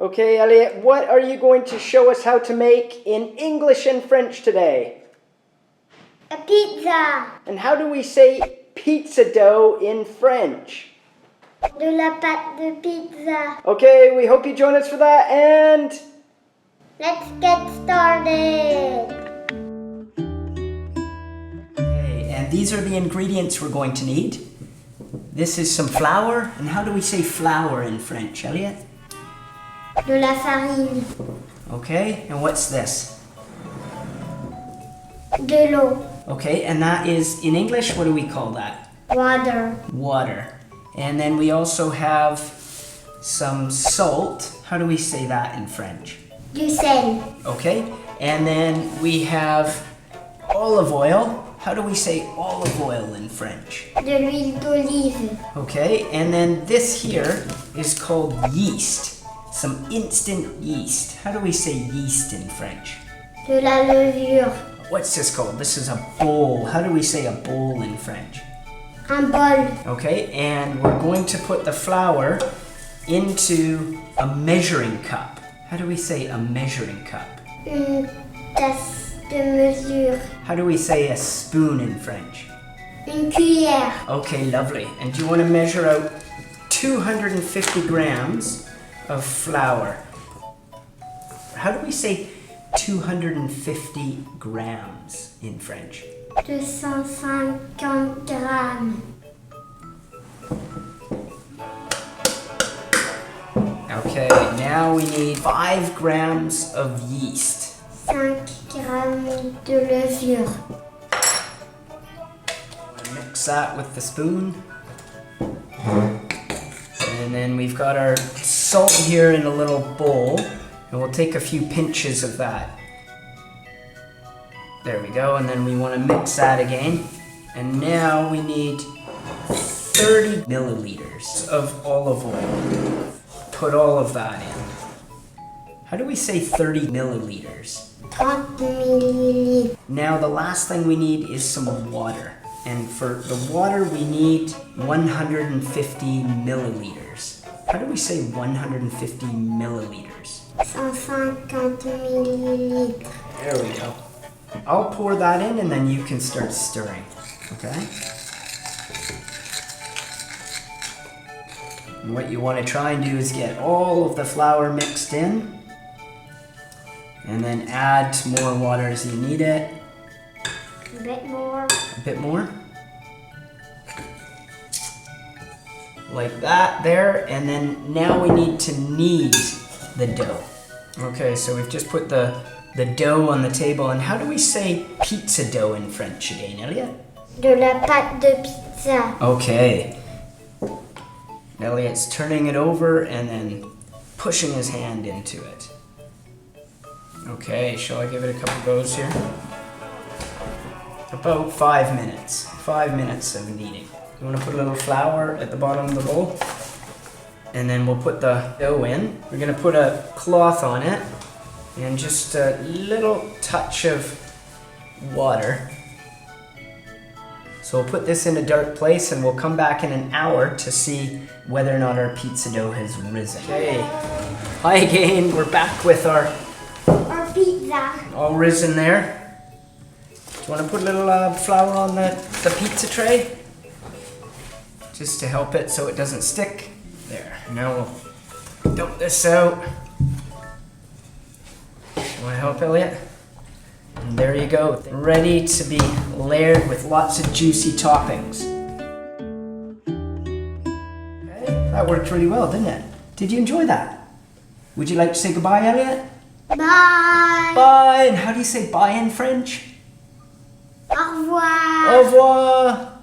Okay, Elliot, what are you going to show us how to make in English and French today? A pizza. And how do we say pizza dough in French? De la pâte de pizza. Okay, we hope you join us for that, and Let's get started. okay, and these are the ingredients we're going to need. This is some flour, and how do we say flour in French, Elliot? De la farine. Okay, and what's this? De l'eau. Okay, and that is, in English, what do we call that? Water. Water. And then we also have some salt. How do we say that in French? Du sel. Okay, and then we have olive oil. How do we say olive oil in French? De l'huile d'olive. Okay, and then this here is called yeast. Some instant yeast. How do we say yeast in French? De la levure. What's this called? This is a bowl. How do we say a bowl in French? Un bol. Okay, and we're going to put the flour into a measuring cup. How do we say a measuring cup? Une tasse de mesure. How do we say a spoon in French? Une cuillère. Okay, lovely. And you want to measure out 250 grams of flour. How do we say 250 grams in French? 250 grammes. Okay, now we need 5 grams of yeast. 5 grammes de levure. Mix that with the spoon. And then we've got our salt here in a little bowl, and we'll take a few pinches of that. There we go, and then we want to mix that again. And now we need 30 milliliters of olive oil. Put all of that in. How do we say 30 milliliters? 30 millilitres. Now the last thing we need is some water. And for the water we need 150 milliliters. How do we say 150 milliliters? 150 millilitres. There we go. I'll pour that in and then you can start stirring, okay? And what you want to try and do is get all of the flour mixed in and then add more water as you need it. A bit more. A bit more. Like that there, and then now we need to knead the dough. Okay, so we've just put the dough on the table, and how do we say pizza dough in French again, Elliot? De la pâte de pizza. Okay. Elliot's turning it over and then pushing his hand into it. Okay, shall I give it a couple goes here? About 5 minutes. 5 minutes of kneading. You want to put a little flour at the bottom of the bowl. And then we'll put the dough in. We're going to put a cloth on it and just a little touch of water. So we'll put this in a dark place and we'll come back in an hour to see whether or not our pizza dough has risen. Okay, hi again. We're back with our pizza. all risen there. Do you want to put a little flour on the pizza tray? Just to help it so it doesn't stick. There, now we'll dump this out. Want to help, Elliot? And there you go, ready to be layered with lots of juicy toppings. Okay, that worked really well, didn't it? Did you enjoy that? Would you like to say goodbye, Elliot? Bye. Bye, and how do you say bye in French? Au revoir. Au revoir.